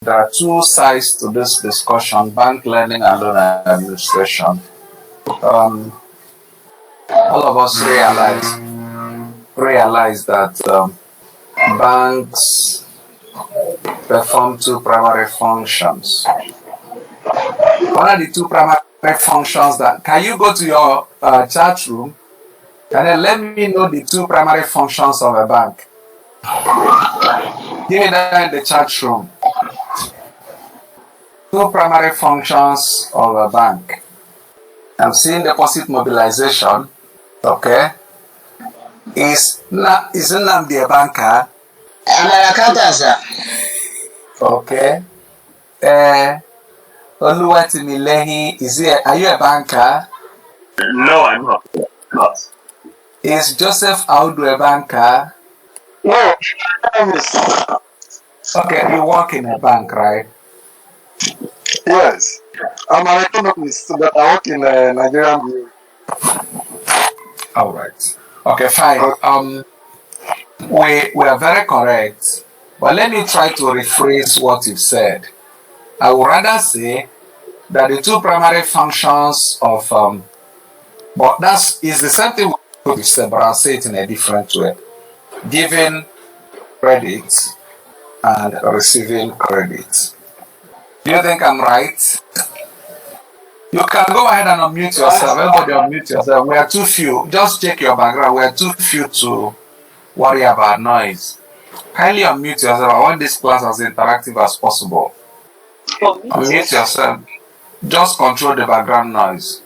there are two sides to this discussion: bank lending and loan administration. Um, all of us realize that banks perform two primary functions. What are the two primary functions that? Can you go to your chat room and then let me know the two primary functions of a bank? Give me that in the chat room. Two primary functions of a bank. I'm seeing deposit mobilization. Okay. Is Nnamdi a banker? I'm an accountant, sir. Okay. Oluwatimilehi, are you a banker? No, I'm not. Is Joseph Audu a banker? No. Okay, you work in a bank, right? Yes. I'm an economist, but I work in a Nigerian bureau. All right. Okay, fine. We are very correct, but let me try to rephrase what you said. I would rather say that the two primary functions of but that is the same thing we said, but I'll say it in a different way. Giving credit and receiving credit. Do you think I'm right? You can go ahead and unmute yourself. Everybody unmute yourself. We are too few. Just check your background. We are too few to worry about noise. Kindly unmute yourself. I want this class as interactive as possible. Unmute yourself. Just control the background noise.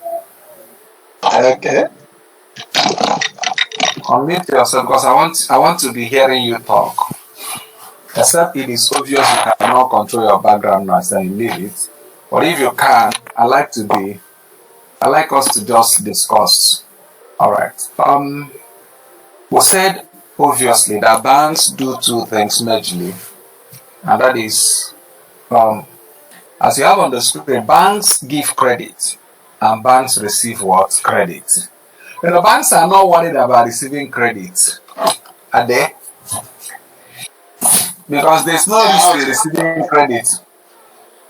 Okay. Unmute yourself because I want to be hearing you talk. Except it is obvious you cannot control your background noise and you leave it. But if you can, I like us to just discuss. Alright. We said obviously that banks do two things majorly. And that is as you have on the screen, banks give credit and banks receive what? Credit. The banks are not worried about receiving credit, are they? Because there's no risk in receiving credit.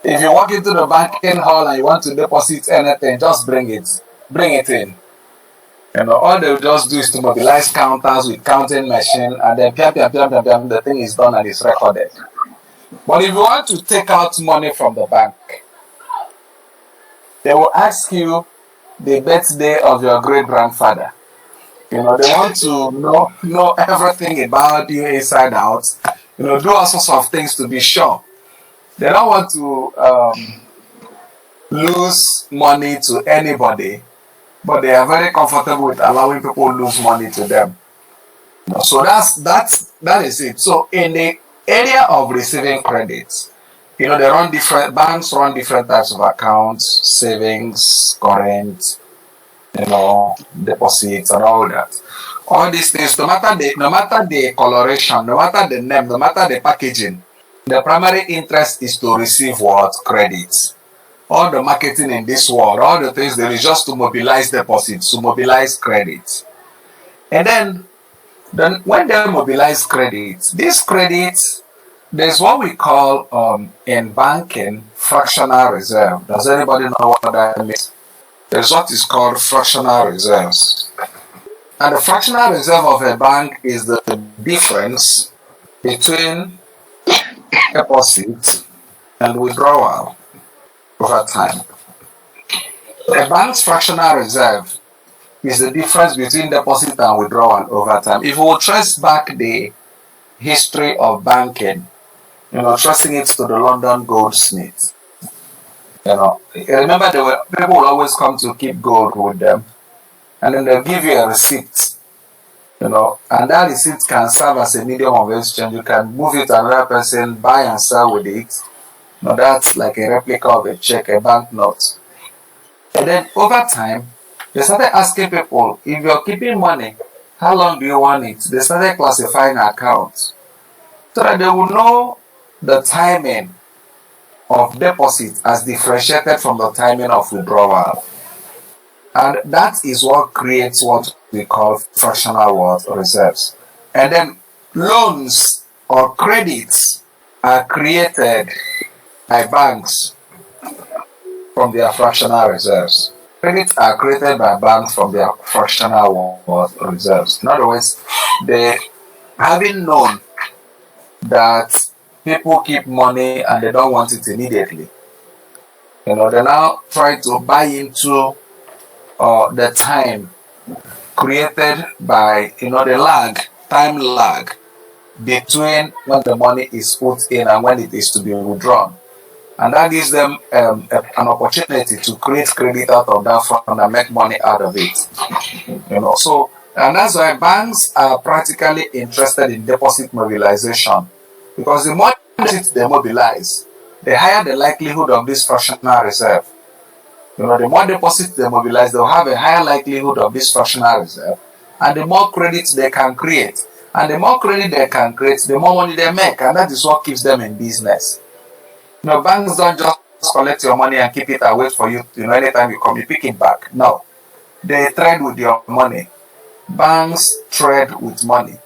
If you walk into the banking hall and you want to deposit anything, just bring it in. All they'll just do is to mobilize counters with counting machine, and then the thing is done and it's recorded. But if you want to take out money from the bank, they will ask you the birthday of your great-grandfather. They want to know everything about you inside out. Do all sorts of things to be sure. They don't want to lose money to anybody, but they are very comfortable with allowing people to lose money to them. So that is it. So in the area of receiving credit, banks run different types of accounts, savings, current, deposits and all that. All these things, no matter the coloration, no matter the name, no matter the packaging, the primary interest is to receive what? Credit. All the marketing in this world, all the things there is just to mobilize deposits, to mobilize credit. And then when they mobilize credit, this credit, there's what we call in banking fractional reserve. Does anybody know what that means? There's what is called fractional reserves. And the fractional reserve of a bank is the difference between deposit and withdrawal over time. A bank's fractional reserve is the difference between deposit and withdrawal over time. If we trace back the history of banking, tracing it to the London goldsmith, remember people will always come to keep gold with them, and then they'll give you a receipt, and that receipt can serve as a medium of exchange. You can move it to another person, buy and sell with it. That's like a replica of a check, a banknote. And then over time, they started asking people, if you're keeping money, how long do you want it? They started classifying accounts so that they would know the timing of deposit as differentiated from the timing of withdrawal. And that is what creates what we call fractional reserves. And then loans or credits are created by banks from their fractional reserves. Credits are created by banks from their fractional reserves. In other words, they having known that people keep money and they don't want it immediately. They now try to buy into the time created by the time lag between when the money is put in and when it is to be withdrawn. And that gives them an opportunity to create credit out of that fund and make money out of it. So, and that's why banks are practically interested in deposit mobilization, because the more deposits they mobilize, the higher the likelihood of this fractional reserve. The more deposits they mobilize, they'll have a higher likelihood of this fractional reserve, and the more credits they can create. And the more credit they can create, the more money they make, and that is what keeps them in business. Banks don't just collect your money and keep it and wait for you. Anytime you come, you pick it back. No, they trade with your money. Banks trade with money,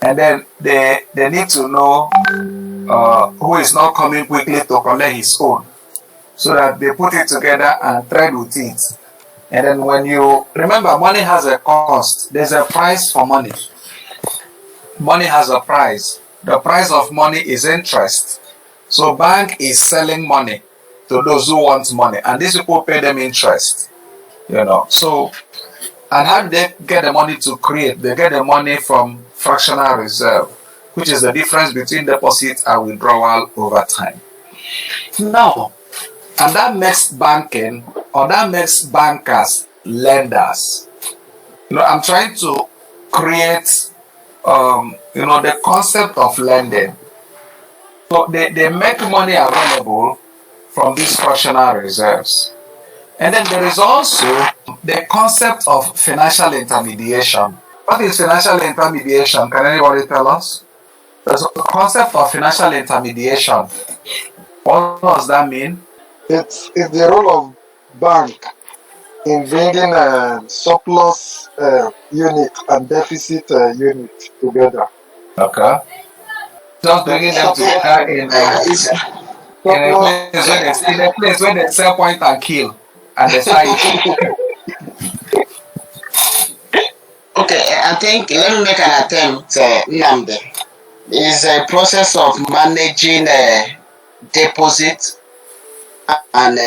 and then they need to know who is not coming quickly to collect his own, so that they put it together and trade with it. And then when you remember, money has a cost. There's a price for money. Money has a price. The price of money is interest. So bank is selling money to those who want money, and these people pay them interest. So, and how do they get the money to create? They get the money from fractional reserve, which is the difference between deposit and withdrawal over time. Now, and that makes banking, or that makes bankers lenders. I'm trying to create, the concept of lending. So they make money available from these fractional reserves. And then there is also the concept of financial intermediation. What is financial intermediation? Can anybody tell us? There's a concept of financial intermediation. What does that mean? It's the role of bank in bringing a surplus unit and deficit unit together. Okay. Just bringing them together in a place where they sell point and kill, and they sell it. Okay, I think let me make an attempt, Nnamdi. It's a process of managing deposit and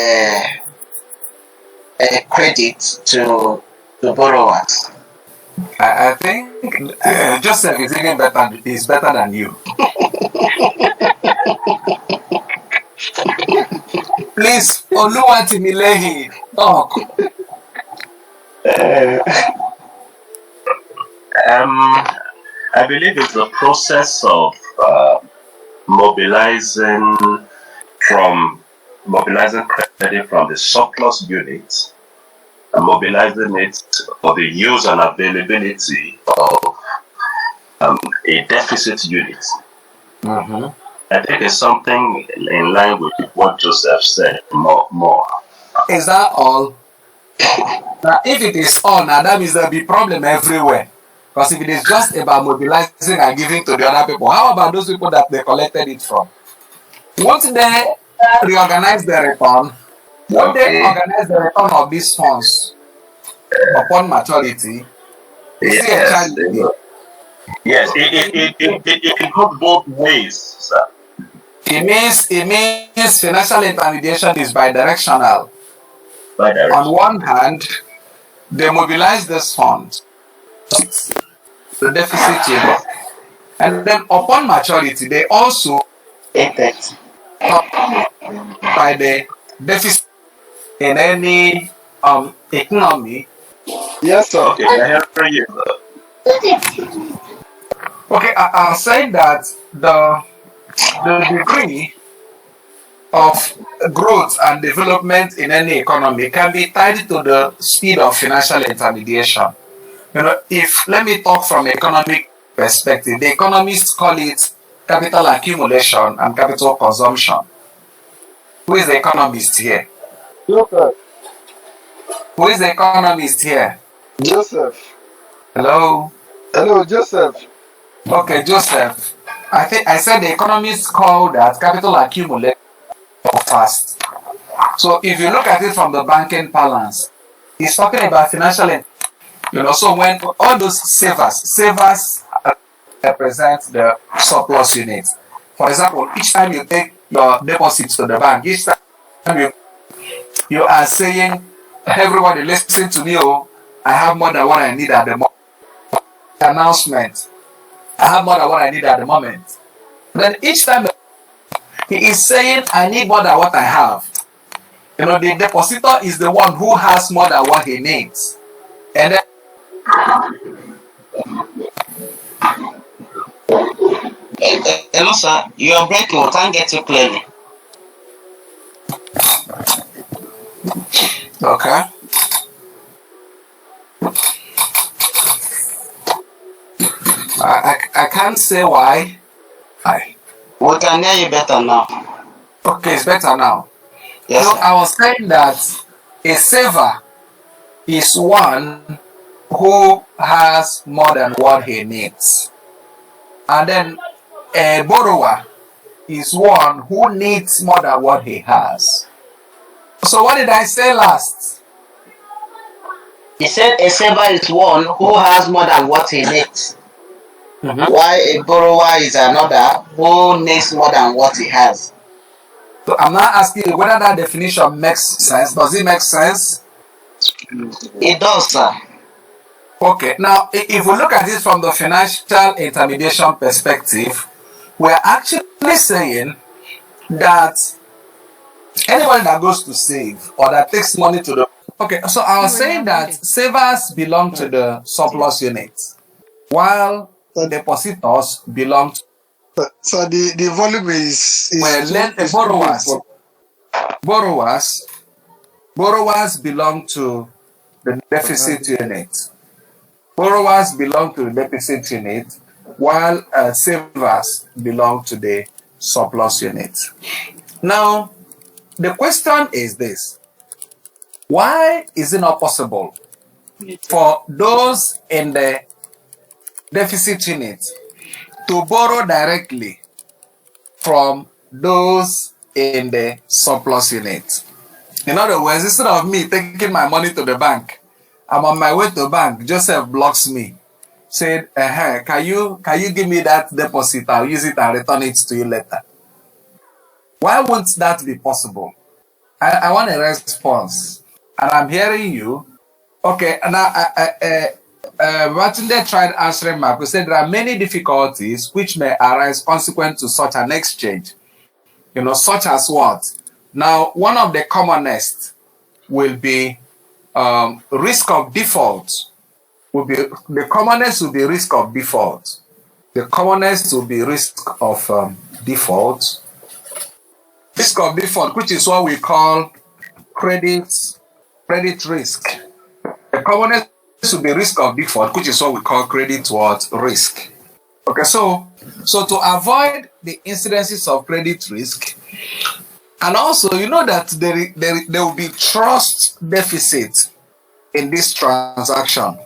credit to borrowers. I think Joseph is even better. Is better than you. Please, Oluwatimilehi, talk. I believe it's the process of mobilizing credit from the surplus unit and mobilizing it for the use and availability of a deficit unit. Mm-hmm. I think it's something in line with what Joseph said more. Is that all? Now, if it is all, now that means there'll be problem everywhere. Because if it is just about mobilizing and giving to the other people, how about those people that they collected it from? Once they reorganize the return, once they organize the return of these funds upon maturity, Yes, it goes both ways, sir. It means financial intermediation is bidirectional. On one hand, they mobilize this fund, the deficit unit, and then upon maturity, they also by the deficit in any economy. Yes, sir. Okay, I hear you. Okay, I'll say that the degree of growth and development in any economy can be tied to the speed of financial intermediation. If let me talk from economic perspective, the economists call it capital accumulation and capital consumption. Who is the economist here? Joseph. Who is the economist here? Joseph. Hello? Hello, Joseph. Okay, Joseph. I think I said the economists call that capital accumulation fast. So if you look at it from the banking balance, it's talking about financial, so when all those savers represent the surplus unit. For example, each time you take your deposits to the bank, each time you are saying, everybody listen to me, oh, I have more than what I need at the moment. Announcement, I have more than what I need at the moment. Then each time he is saying, I need more than what I have. The depositor is the one who has more than what he needs. And then Hello, sir. You are breaking. We can't get you clearly. okay. I can't say why. We can hear you better now. Okay, it's better now. Yes, So sir. I was saying that a saver is one who has more than what he needs. And then a borrower is one who needs more than what he has. So what did I say last? He said a saver is one who has more than what he needs, while a borrower is another who needs more than what he has. So I'm not asking you whether that definition makes sense. Does it make sense? It does, sir. Okay. Now, if we look at it from the financial intermediation perspective, we're actually saying that anybody that goes to save or that takes money to the so I was saying that savers belong to the surplus unit, while So, depositors belong to so the volume is borrowers belong to the deficit unit. Borrowers belong to the deficit unit, while savers belong to the surplus unit. Now, the question is this: why is it not possible for those in the deficit unit to borrow directly from those in the surplus unit? In other words, instead of me taking my money to the bank, I'm on my way to the bank. Joseph blocks me, said, can you give me that deposit? I'll use it and return it to you later. Why won't that be possible? I want a response. And I'm hearing you. Okay, now Batunde tried answering my question. Said there are many difficulties which may arise consequent to such an exchange. Such as what? Now, one of the commonest will be risk of default. The commonest will be risk of default. The commonest will be risk of default. Risk of default, which is what we call credit risk. The commonest will be risk of default, which is what we call credit risk. Okay, so to avoid the incidences of credit risk, and also that there will be trust deficit in this transaction.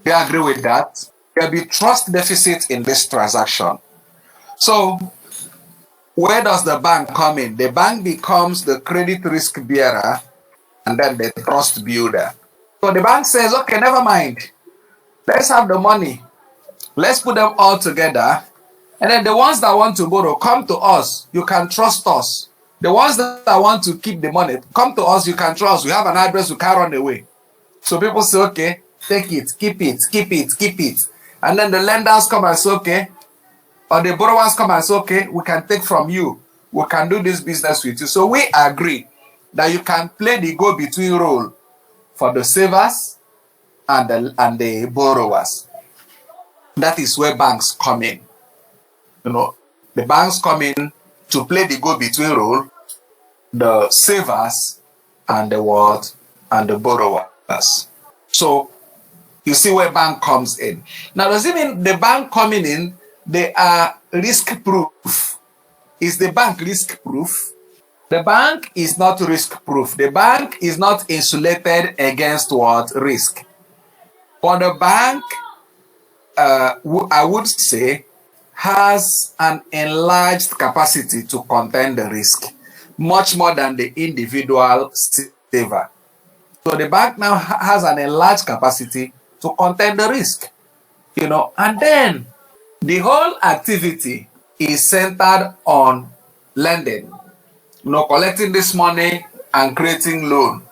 Do you agree with that? There will be trust deficit in this transaction. So where does the bank come in? The bank becomes the credit risk bearer and then the trust builder. So the bank says, okay, never mind. Let's have the money. Let's put them all together. And then the ones that want to borrow, come to us. You can trust us. The ones that want to keep the money, come to us. You can trust. We have an address. We can't run away. So people say, okay, take it, keep it. And then the lenders come and say, okay, or the borrowers come and say, okay, we can take from you. We can do this business with you. So we agree that you can play the go-between role for the savers and the borrowers. That is where banks come in. The banks come in to play the go-between role, the savers and the borrowers. So you see where bank comes in. Now, does it mean the bank coming in, they are risk proof? Is the bank risk proof? The bank is not risk proof. The bank is not insulated against risk. For the bank, I would say, has an enlarged capacity to contain the risk, much more than the individual saver. So the bank now has an enlarged capacity to contain the risk, and then the whole activity is centered on lending, collecting this money and creating loan.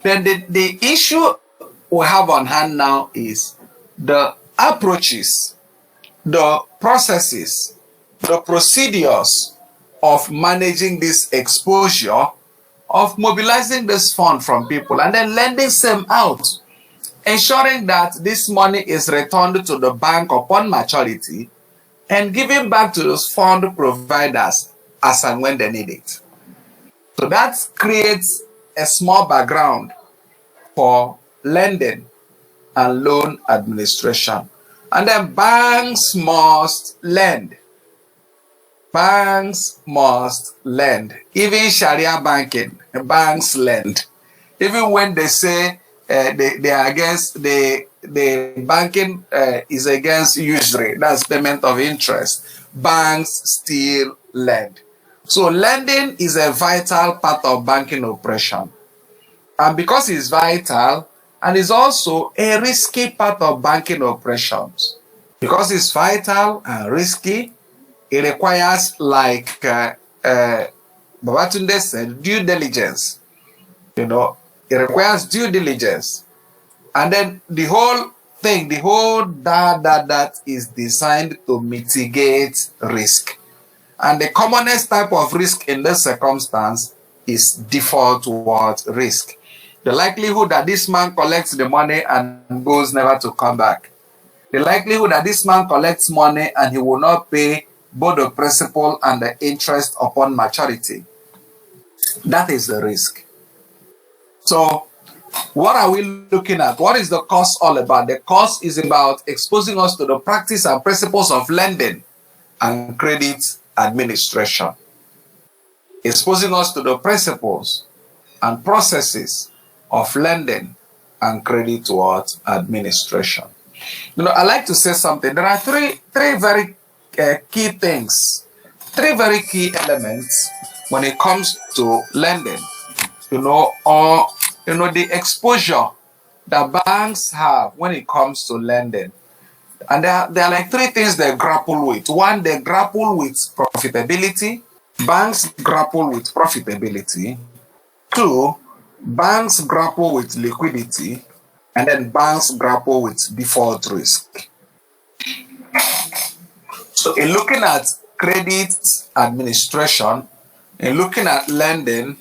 Then the issue we have on hand now is the approaches, the processes, the procedures of managing this exposure, of mobilizing this fund from people and then lending them out, ensuring that this money is returned to the bank upon maturity and given back to those fund providers as and when they need it. So that creates a small background for lending and loan administration. And then banks must lend. Banks must lend. Even Sharia banking, banks lend. Even when they say they are against the banking is against usury, that's payment of interest, banks still lend. So lending is a vital part of banking operation. And because it's vital, and it's also a risky part of banking operations. Because it's vital and risky, it requires, like Babatunde said, due diligence. It requires due diligence. And then the whole thing, the whole that is designed to mitigate risk. And the commonest type of risk in this circumstance is default towards risk. The likelihood that this man collects the money and goes never to come back. The likelihood that this man collects money and he will not pay both the principal and the interest upon maturity. That is the risk. So what are we looking at? What is the course all about? The course is about exposing us to the practice and principles of lending and credit administration. Exposing us to the principles and processes of lending and credit towards administration. I like to say something. There are three very key things, three very key elements when it comes to lending. The exposure that banks have when it comes to lending. And there are like three things they grapple with. One, they grapple with profitability. Banks grapple with profitability. Two, banks grapple with liquidity. And then banks grapple with default risk. So in looking at credit administration, in looking at lending,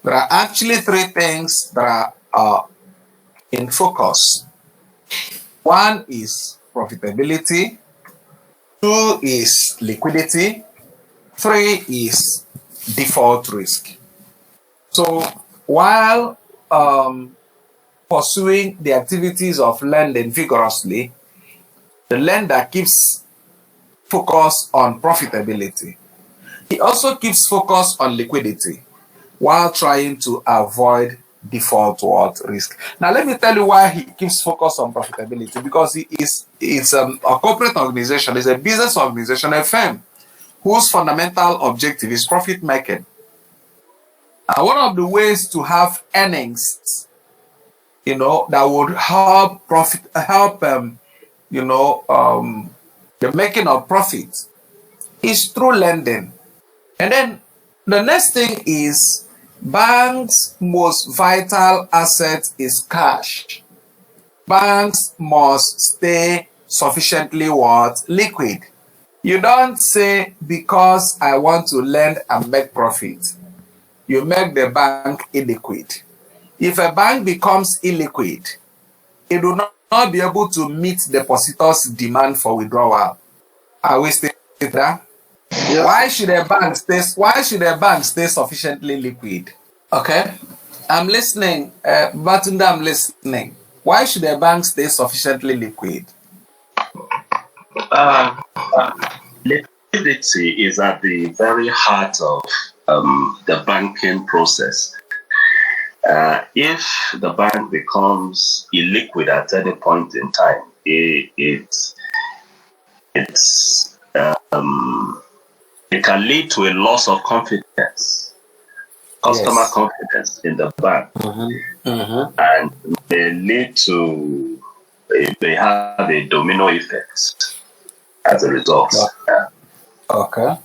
there are actually three things that are in focus. One is profitability, two is liquidity, three is default risk. So while pursuing the activities of lending vigorously, the lender keeps focus on profitability. He also keeps focus on liquidity while trying to avoid default towards risk. Now, let me tell you why he keeps focus on profitability. Because it's a corporate organization, it's a business organization, a firm whose fundamental objective is profit making. And one of the ways to have earnings, that would help the making of profit is through lending. And then the next thing is banks' most vital asset is cash. Banks must stay sufficiently liquid. You don't say, because I want to lend and make profit, you make the bank illiquid. If a bank becomes illiquid, it will not be able to meet depositors' demand for withdrawal. Are we still there? Yes. Why should a bank stay sufficiently liquid? Okay, I'm listening. Batunda, I'm listening. Why should a bank stay sufficiently liquid? Liquidity is at the very heart of the banking process. If the bank becomes illiquid at any point in time, its it can lead to a loss of confidence, customer Yes. confidence in the bank, and may lead to it may have a domino effect as a result. Okay.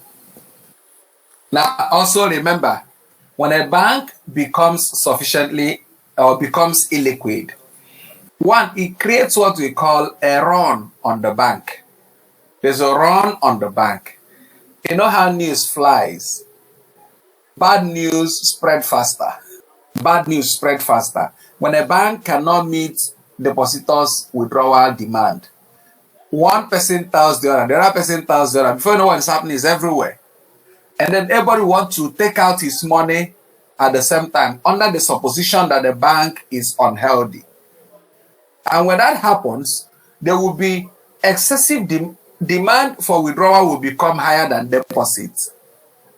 Now, also remember, when a bank becomes sufficiently or becomes illiquid, one, it creates what we call a run on the bank. There's a run on the bank. You know how news flies? Bad news spread faster. Bad news spread faster. When a bank cannot meet depositors' withdrawal demand, one person tells the other person tells the other. Before you know what is happening, is everywhere. And then everybody wants to take out his money at the same time under the supposition that the bank is unhealthy. And when that happens, there will be excessive demand for withdrawal will become higher than deposits.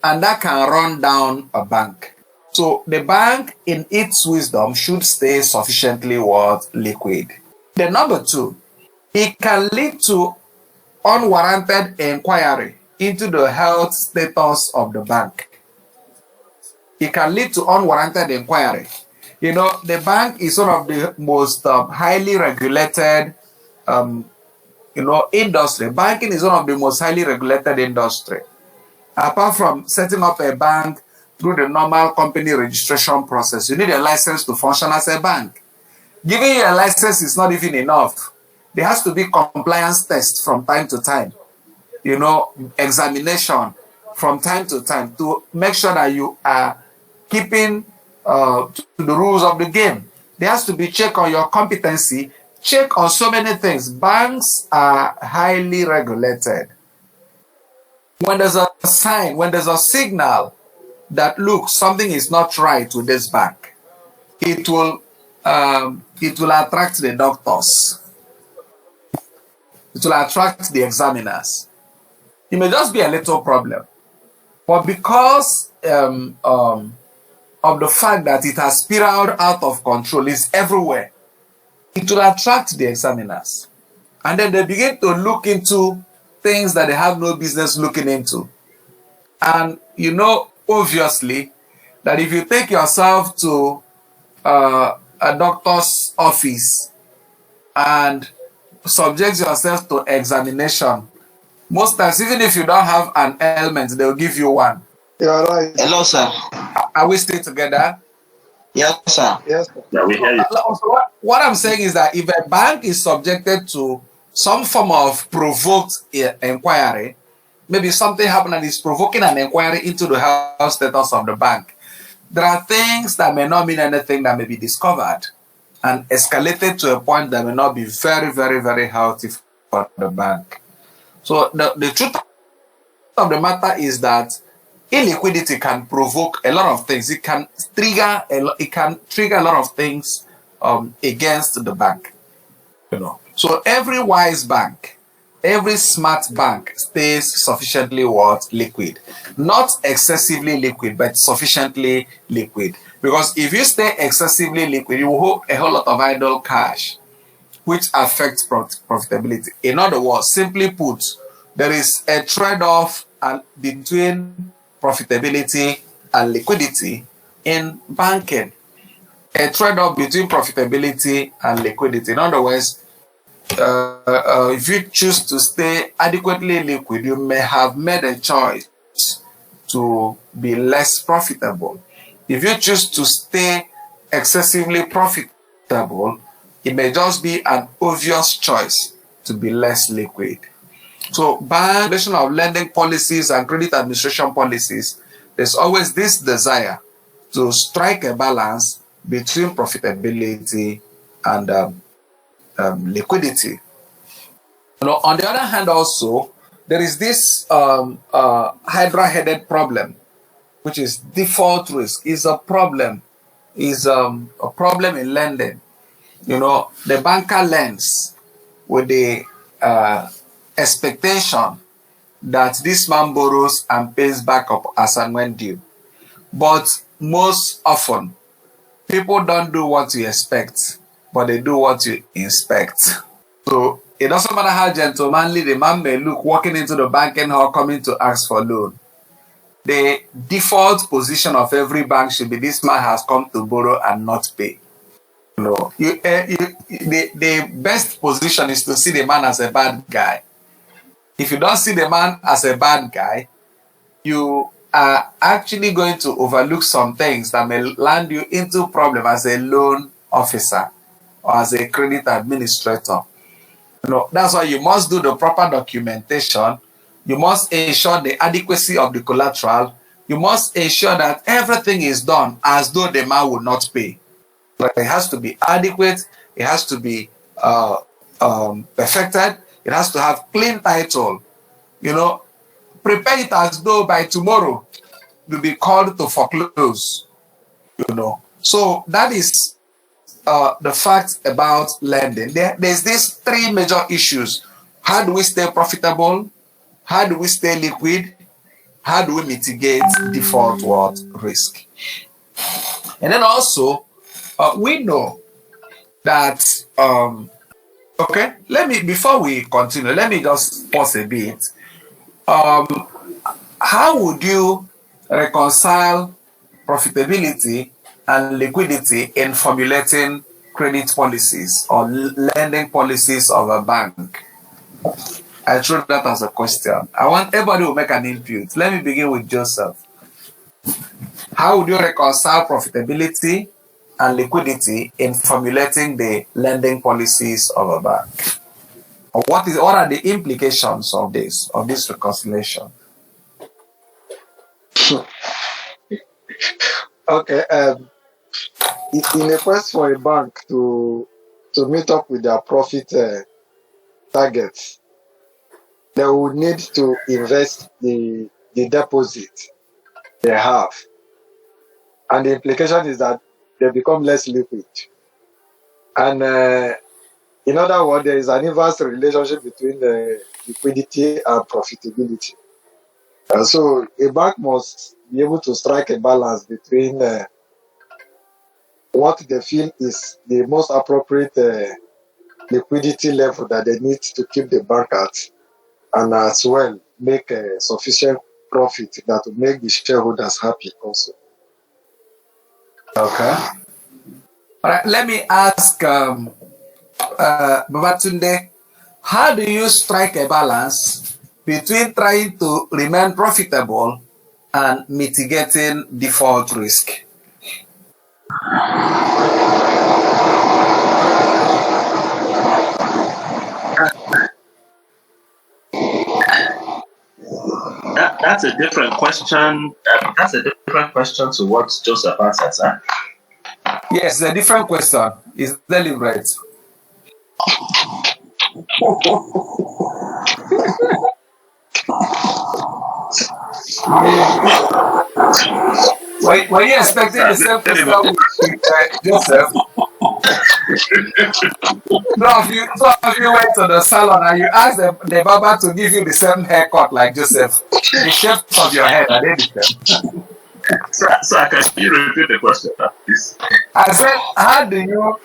And that can run down a bank. So the bank, in its wisdom, should stay sufficiently liquid. The number two, it can lead to unwarranted inquiry into the health status of the bank. It can lead to unwarranted inquiry. You know, the bank is one of the most highly regulated, industry. Banking is one of the most highly regulated industry. Apart from setting up a bank through the normal company registration process, you need a license to function as a bank. Giving you a license is not even enough. There has to be compliance tests from time to time. Examination from time to time to make sure that you are keeping to the rules of the game. There has to be check on your competency, check on so many things. Banks are highly regulated. When there's a sign, when there's a signal that look, something is not right with this bank, it will attract the doctors. It will attract the examiners. It may just be a little problem, but because of the fact that it has spiraled out of control, it's everywhere, it will attract the examiners. And then they begin to look into things that they have no business looking into. And obviously, that if you take yourself to a doctor's office and subject yourself to examination, most times, even if you don't have an ailment, they'll give you one. You're right. Hello, sir. Are we still together? Yes, sir. Yes, sir. Yeah, we hear you. What I'm saying is that if a bank is subjected to some form of provoked inquiry, maybe something happened and is provoking an inquiry into the health status of the bank, there are things that may not mean anything that may be discovered and escalated to a point that may not be very, very, very healthy for the bank. So the truth of the matter is that illiquidity can provoke a lot of things. It can trigger a lot of things against the bank. So every wise bank, every smart bank stays sufficiently liquid. Not excessively liquid, but sufficiently liquid. Because if you stay excessively liquid, you will hold a whole lot of idle cash, which affects profitability. In other words, simply put, there is a trade-off between profitability and liquidity in banking. A trade-off between profitability and liquidity. In other words, if you choose to stay adequately liquid, you may have made a choice to be less profitable. If you choose to stay excessively profitable, it may just be an obvious choice to be less liquid. So, by regulation of lending policies and credit administration policies, there's always this desire to strike a balance between profitability and liquidity. On the other hand, also, there is this hydra-headed problem, which is default risk. Is a problem in lending. The banker lends with the expectation that this man borrows and pays back up as and when due. But most often, people don't do what you expect, but they do what you inspect. So it doesn't matter how gentlemanly the man may look walking into the banking hall coming to ask for loan. The default position of every bank should be this man has come to borrow and not pay. No, the best position is to see the man as a bad guy. If you don't see the man as a bad guy, you are actually going to overlook some things that may land you into problem as a loan officer or as a credit administrator. That's why you must do the proper documentation. You must ensure the adequacy of the collateral. You must ensure that everything is done as though the man would not pay. But it has to be adequate. It has to be perfected. It has to have clean title. Prepare it as though by tomorrow you'll be called to foreclose. So that is the fact about lending. There's these three major issues. How do we stay profitable? How do we stay liquid? How do we mitigate default risk? And then also, we know that, okay, before we continue, let me just pause a bit. How would you reconcile profitability and liquidity in formulating credit policies or lending policies of a bank? I throw that as a question. I want everybody to make an input. Let me begin with Joseph. How would you reconcile profitability and liquidity in formulating the lending policies of a bank? Or what are the implications of this reconciliation? Okay. In a quest for a bank to meet up with their profit targets, they will need to invest the deposit they have. And the implication is that they become less liquid. And in other words, there is an inverse relationship between liquidity and profitability. So a bank must be able to strike a balance between what they feel is the most appropriate liquidity level that they need to keep the bank at, and as well make a sufficient profit that will make the shareholders happy also. Okay. All right. Let me ask Babatunde, how do you strike a balance between trying to remain profitable and mitigating default risk? That's a different question. That's a different question to what Joseph answered, sir. Yes, it's a different question. It's deliberate. Were you expecting the same question with Joseph? Some of you went to the salon and you asked the barber to give you the same haircut like Joseph. The shape of your head, are they the same? Sir, can you repeat the question, please? I said, how do you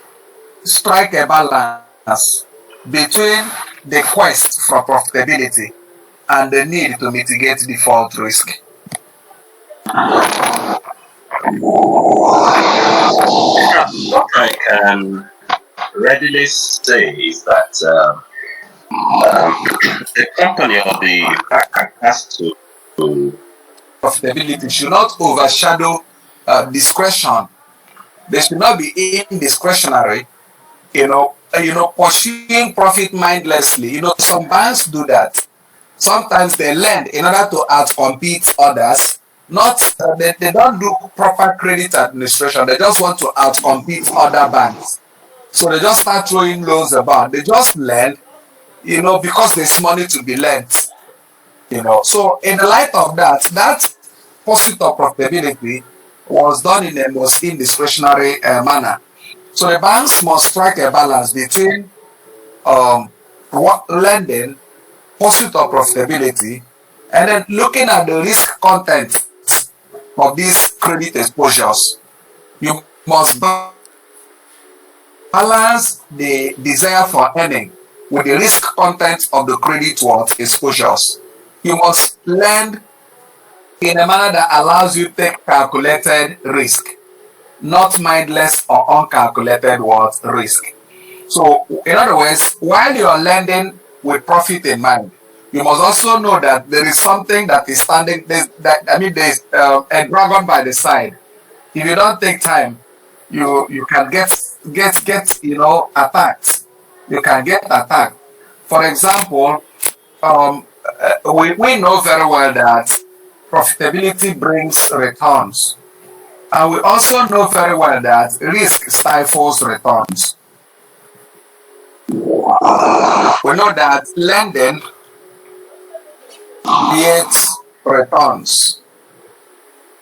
strike a balance between the quest for profitability and the need to mitigate default risk? What I can readily say is that the company or the bank has to profitability should not overshadow discretion. They should not be indiscretionary. Pursuing profit mindlessly. Some banks do that. Sometimes they lend in order to outcompete others. They don't do proper credit administration. They just want to outcompete other banks. So they just start throwing loans about. They just lend, because there's money to be lent. So in the light of that pursuit of profitability was done in a most indiscretionary manner. So the banks must strike a balance between lending, pursuit of profitability, and then looking at the risk content of these credit exposures. You must balance the desire for earning with the risk content of the credit what exposures. You must lend in a manner that allows you to take calculated risk, not mindless or uncalculated what risk. So, in other words, while you are lending with profit in mind, you must also know that there is something that is standing. There's a dragon by the side. If you don't take time, you can get attacked. You can get attacked. For example, we know very well that profitability brings returns, and we also know very well that risk stifles returns. We know that lending creates returns,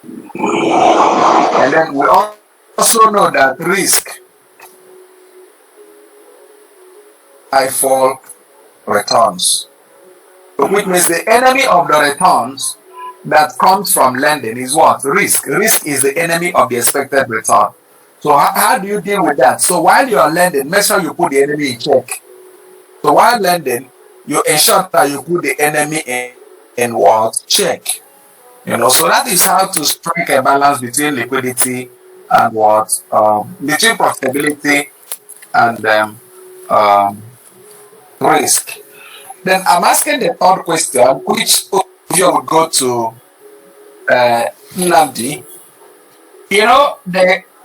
and then we also know that risk stifles returns, which means the enemy of the returns that comes from lending is what? Risk. Risk is the enemy of the expected return. So how do you deal with that? So while you are lending, make sure you put the enemy in check. So while lending, you ensure that you put the enemy in what? Check. So that is how to strike a balance between liquidity and what? Between profitability and risk. Then I'm asking the third question, which you would go to Nnamdi.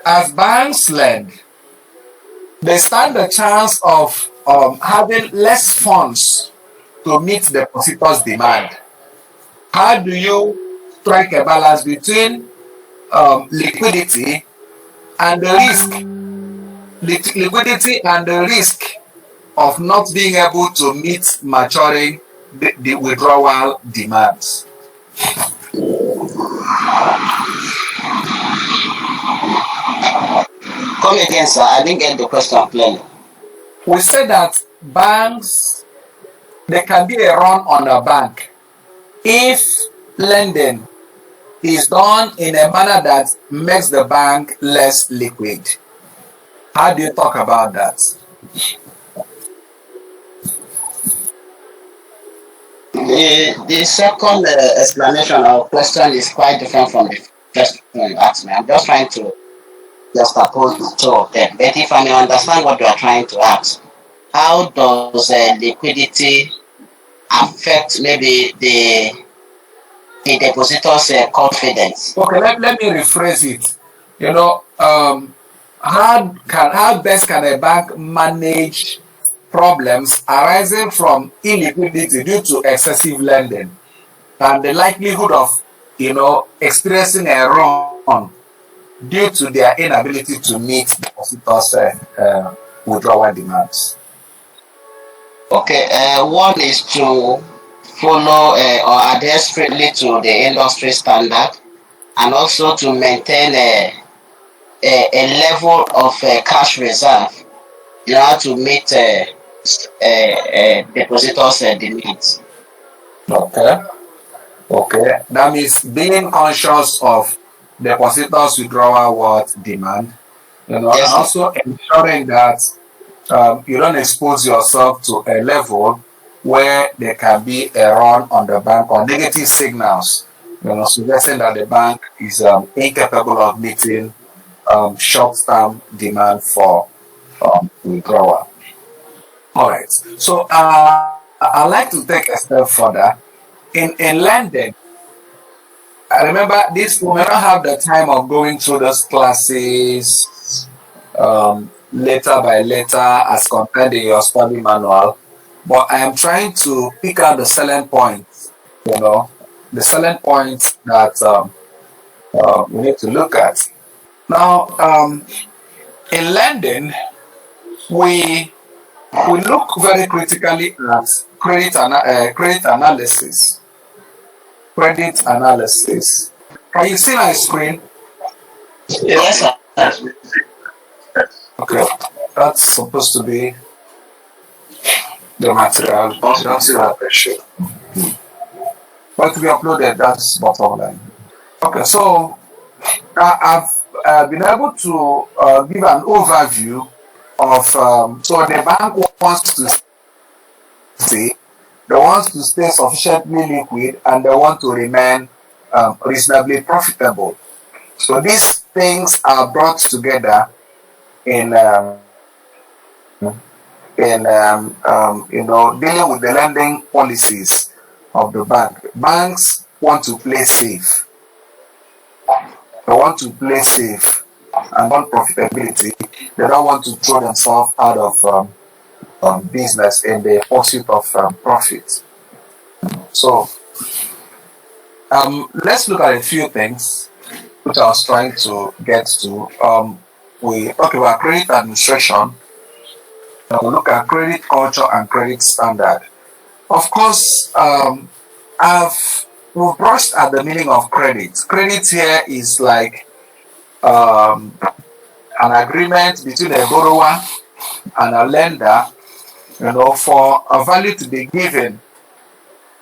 As banks lend, they stand a chance of having less funds to meet depositors' demand. How do you strike a balance between liquidity and the risk? Liquidity and the risk of not being able to meet maturing the withdrawal demands. Come again, sir. I didn't get the question clearly. We said that banks, there can be a run on a bank if lending is done in a manner that makes the bank less liquid. How do you talk about that? The second explanation or question is quite different from the first one you asked me. I'm just trying to just oppose the two of them. But if I may understand what you are trying to ask, how does liquidity affect maybe the depositor's confidence? Okay, let me rephrase it. How best can a bank manage problems arising from illiquidity due to excessive lending and the likelihood of experiencing a run due to their inability to meet depositors' withdrawal demands? Okay, one is to follow or adhere strictly to the industry standard, and also to maintain a level of cash reserve in order to meet depositors' demands. Okay. That means being conscious of depositors' withdrawal demand, Yes, and also ensuring that you don't expose yourself to a level where there can be a run on the bank or negative signals, suggesting that the bank is incapable of meeting short-term demand for withdrawal. All right. So I'd like to take a step further. In lending, I remember this, we may not have the time of going through those classes letter by letter as compared in your study manual, but I am trying to pick out the selling points, the selling points that we need to look at. Now, in lending, we look very critically at credit analysis. Credit analysis. Can you see my screen? yes, sir. Okay, that's supposed to be the material. You don't see that picture. But we uploaded, that's bottom line. Okay, so I've been able to give an overview of, so the bank wants to they want to stay sufficiently liquid, and they want to remain reasonably profitable. So these things are brought together in dealing with the lending policies of the bank. Banks want to play safe. They want to play safe and want profitability. They don't want to throw themselves out of business in the pursuit of profit. So let's look at a few things which I was trying to get to. We talk about credit administration. We look at credit culture and credit standard. Of course, we've brushed at the meaning of credit. Credit here is like an agreement between a borrower and a lender, for a value to be given,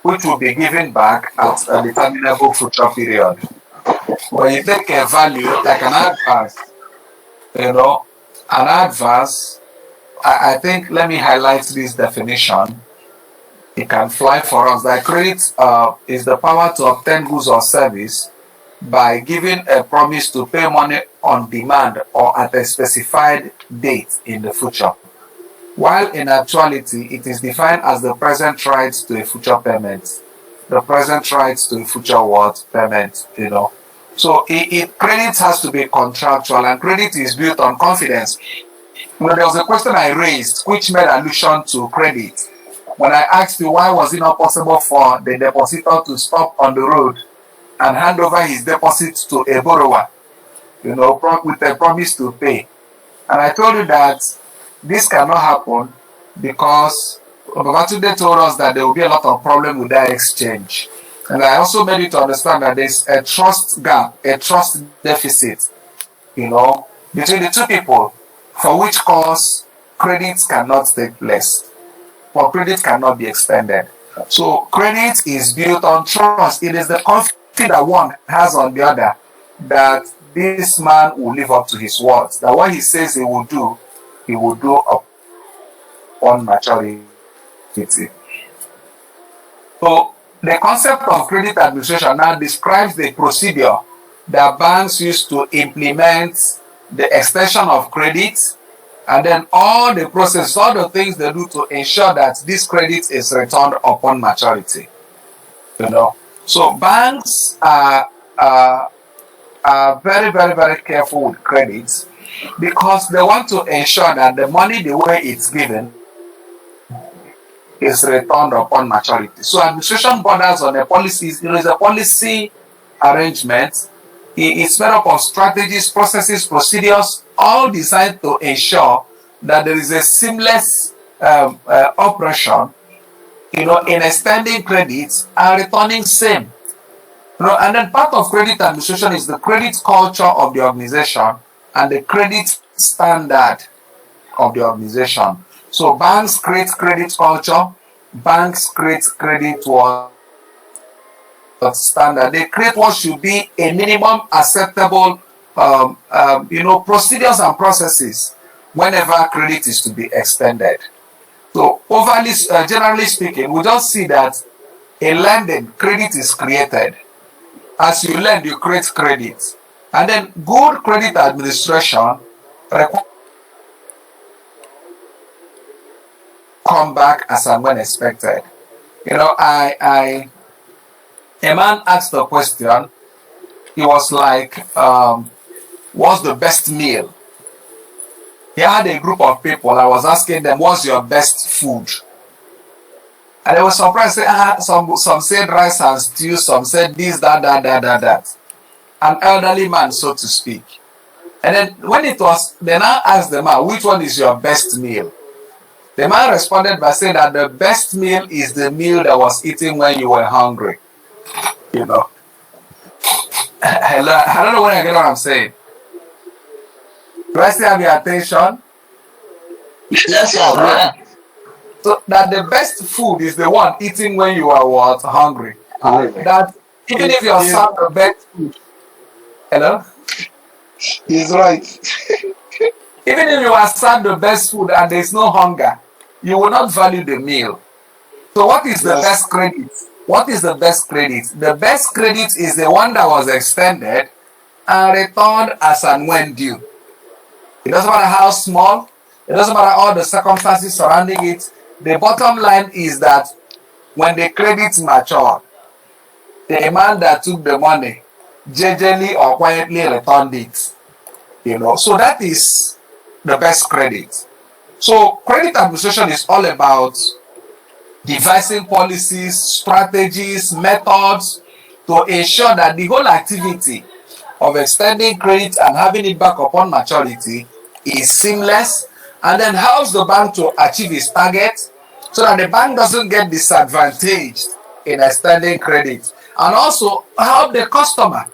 which will be given back at a determinable future period. When you take a value like an advance, an advance, I think, let me highlight this definition. It can fly for us. That credit is the power to obtain goods or service by giving a promise to pay money on demand or at a specified date in the future. While in actuality, it is defined as the present right to a future payment. The present right to a future payment, So credit has to be contractual, and credit is built on confidence. There was a question I raised which made allusion to credit. When I asked you why was it not possible for the depositor to stop on the road and hand over his deposit to a borrower, with a promise to pay. And I told you that this cannot happen because Babatunde told us that there will be a lot of problem with that exchange. And I also made you to understand that there's a trust gap, a trust deficit, between the two people, for which cause credit cannot take place, or credit cannot be extended. So credit is built on trust. It is the confidence that one has on the other that this man will live up to his words, that what he says he will do upon maturity. So the concept of credit administration now describes the procedure that banks use to implement the extension of credit, and then all the process, all the things they do to ensure that this credit is returned upon maturity. So banks are very, very, very careful with credit because they want to ensure that the money, the way it's given, is returned upon maturity. So administration borders on a policy, is a policy arrangement. It's made up of strategies, processes, procedures, all designed to ensure that there is a seamless operation, in extending credits and returning same. And then part of credit administration is the credit culture of the organization and the credit standard of the organization. So banks create credit culture, banks create credit standard. They create what should be a minimum acceptable procedures and processes whenever credit is to be extended. So generally speaking, we just see that in lending, credit is created. As you lend, you create credit. And then good credit administration come back as and when expected. A man asked a question. He was like, what's the best meal? He had a group of people. I was asking them, what's your best food? And they were surprised. Some said rice and stew, some said this, that. An elderly man, so to speak. And then they now asked the man, which one is your best meal? The man responded by saying that the best meal is the meal that was eaten when you were hungry. I don't know when I get what I'm saying. Do I still have your attention? Yes, sir. So that the best food is the one eaten when you are hungry. That even if you are served the best food. Hello? He's right. Even if you are served the best food and there is no hunger, you will not value the meal. So what is the Yes. best credit? What is the best credit? The best credit is the one that was extended and returned as and when due. It doesn't matter how small, it doesn't matter all the circumstances surrounding it. The bottom line is that when the credit matured, the man that took the money gingerly or quietly returned it. So that is the best credit. So credit administration is all about devising policies, strategies, methods to ensure that the whole activity of extending credit and having it back upon maturity is seamless, and then helps the bank to achieve its target so that the bank doesn't get disadvantaged in extending credit, and also help the customer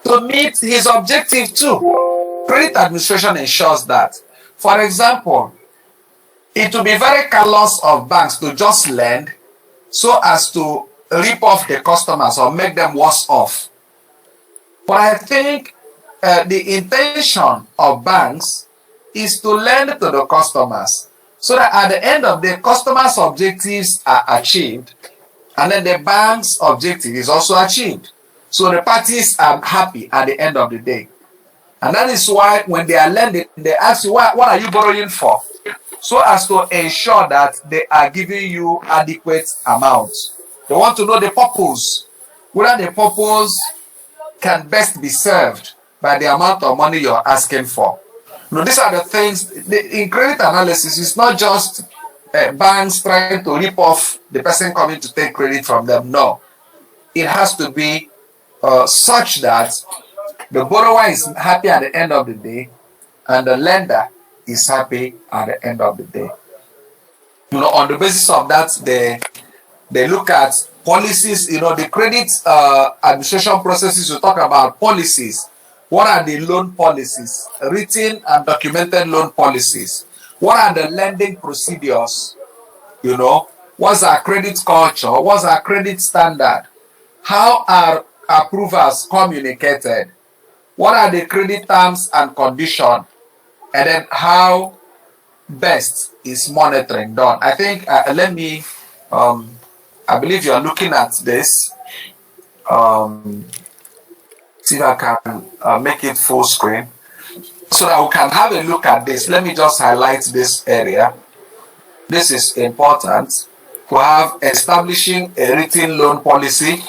to meet his objective too. Credit administration ensures that. For example, it will be very careless of banks to just lend so as to rip off the customers or make them worse off. But I think the intention of banks is to lend to the customers so that at the end of the customers' objectives are achieved, and then the bank's objective is also achieved. So the parties are happy at the end of the day. And that is why when they are lending, they ask you, what are you borrowing for? So as to ensure that they are giving you adequate amounts. They want to know the purpose, whether the purpose can best be served by the amount of money you're asking for. These are the things, in credit analysis, it's not just banks trying to rip off the person coming to take credit from them. No. It has to be such that the borrower is happy at the end of the day and the lender is happy at the end of the day. On the basis of that, they look at policies, the credit administration processes. We talk about policies. What are the loan policies? Written and documented loan policies. What are the lending procedures? What's our credit culture? What's our credit standard? How are approvals communicated? What are the credit terms and conditions? And then how best is monitoring done? I think, I believe you're looking at this. See if I can make it full screen so that we can have a look at this. Let me just highlight this area. This is important to have establishing a written loan policy,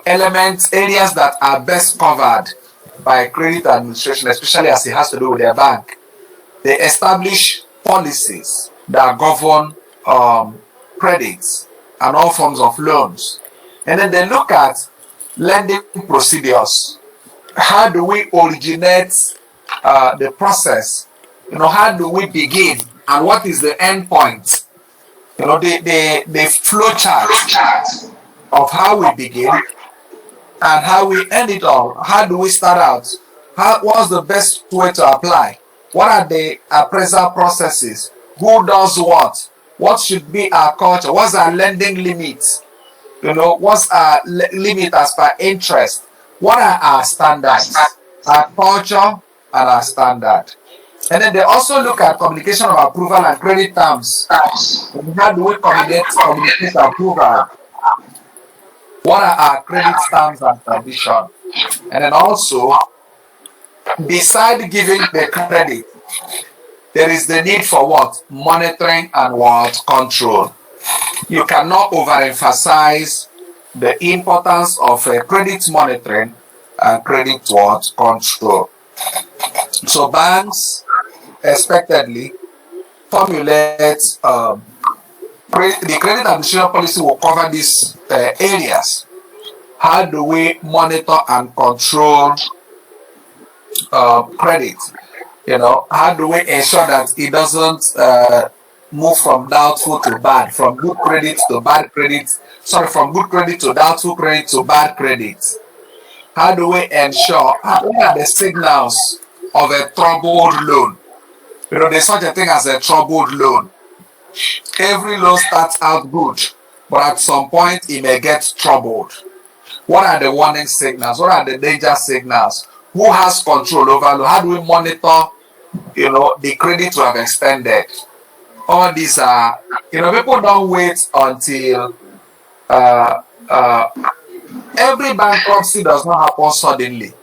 elements, areas that are best covered by credit administration, especially as it has to do with their bank. They establish policies that govern credits and all forms of loans. And then they look at lending procedures. How do we originate the process? How do we begin? And what is the end point? The flow chart of how we begin and how we end it all. How do we start out? What's the best way to apply? What are the appraisal processes? Who does what? What should be our culture? What's our lending limit? What's our limit as per interest? What are our standards? Our culture and our standard. And then they also look at communication of approval and credit terms. How do we communicate approval? What are our credit terms and conditions? And then also, beside giving the credit, there is the need for what? Monitoring and what? Control. You cannot overemphasize the importance of credit monitoring and credit what? Control. So banks expectedly formulate the credit administration policy will cover these areas. How do we monitor and control credit? How do we ensure that it doesn't move from doubtful to bad, from good credit to bad credit, from good credit to doubtful credit to bad credit? How do we ensure, what are the signals of a troubled loan? There's such a thing as a troubled loan. Every loan starts out good, but at some point it may get troubled. What are the warning signals? What are the danger signals? Who has control over loan? How do we monitor, the credit we have extended? all these are, people don't wait until uh, uh, every bankruptcy does not happen suddenly.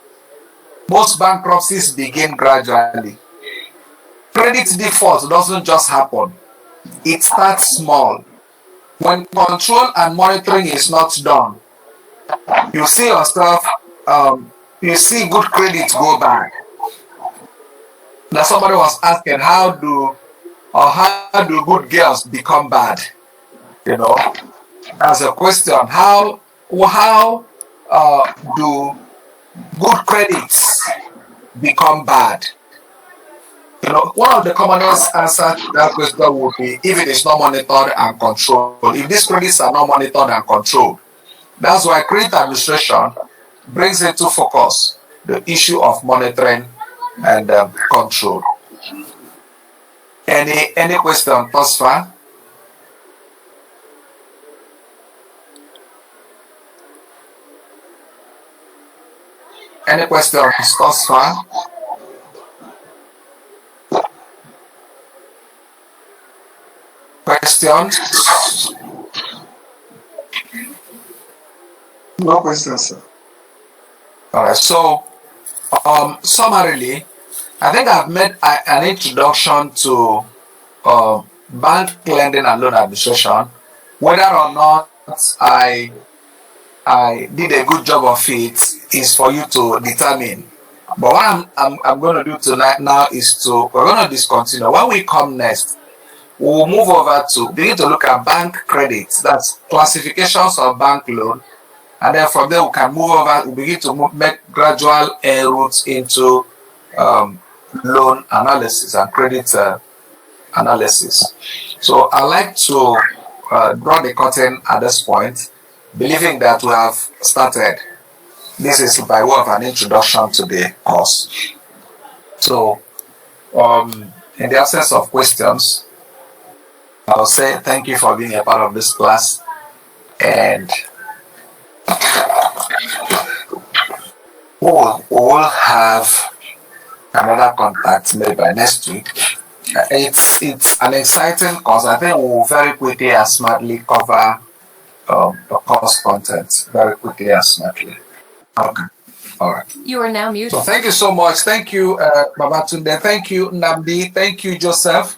Most bankruptcies begin gradually. Credit default doesn't just happen, it starts small. When control and monitoring is not done, you see yourself, you see good credit go bad. Now somebody was asking, how do good girls become bad? As a question, how do good credits become bad? One of the commonest answers to that question would be if it is not monitored and controlled. If these credits are not monitored and controlled, that's why credit administration brings into focus the issue of monitoring and control. Any question thus far? Any questions thus far? Questions? No questions, sir. All right. So, summarily, I think I've made an introduction to bank lending and loan administration. Whether or not I did a good job of it is for you to determine. But what I'm going to do tonight now is we're going to discontinue. When we come next, we'll move over to begin to look at bank credits. That's classifications of bank loan. And then from there, we can move over, we begin to make gradual routes into loan analysis and credit analysis. So I like to draw the curtain at this point, believing that we have started. This is by way of an introduction to the course. So, in the absence of questions, I'll say thank you for being a part of this class, and we'll have another contact maybe by next week. It's an exciting course. I think we'll very quickly and smartly cover the course content very quickly and smartly. Okay. All right. You are now muted. So thank you so much. Thank you, Babatunde. Thank you, Namdi. Thank you, Joseph.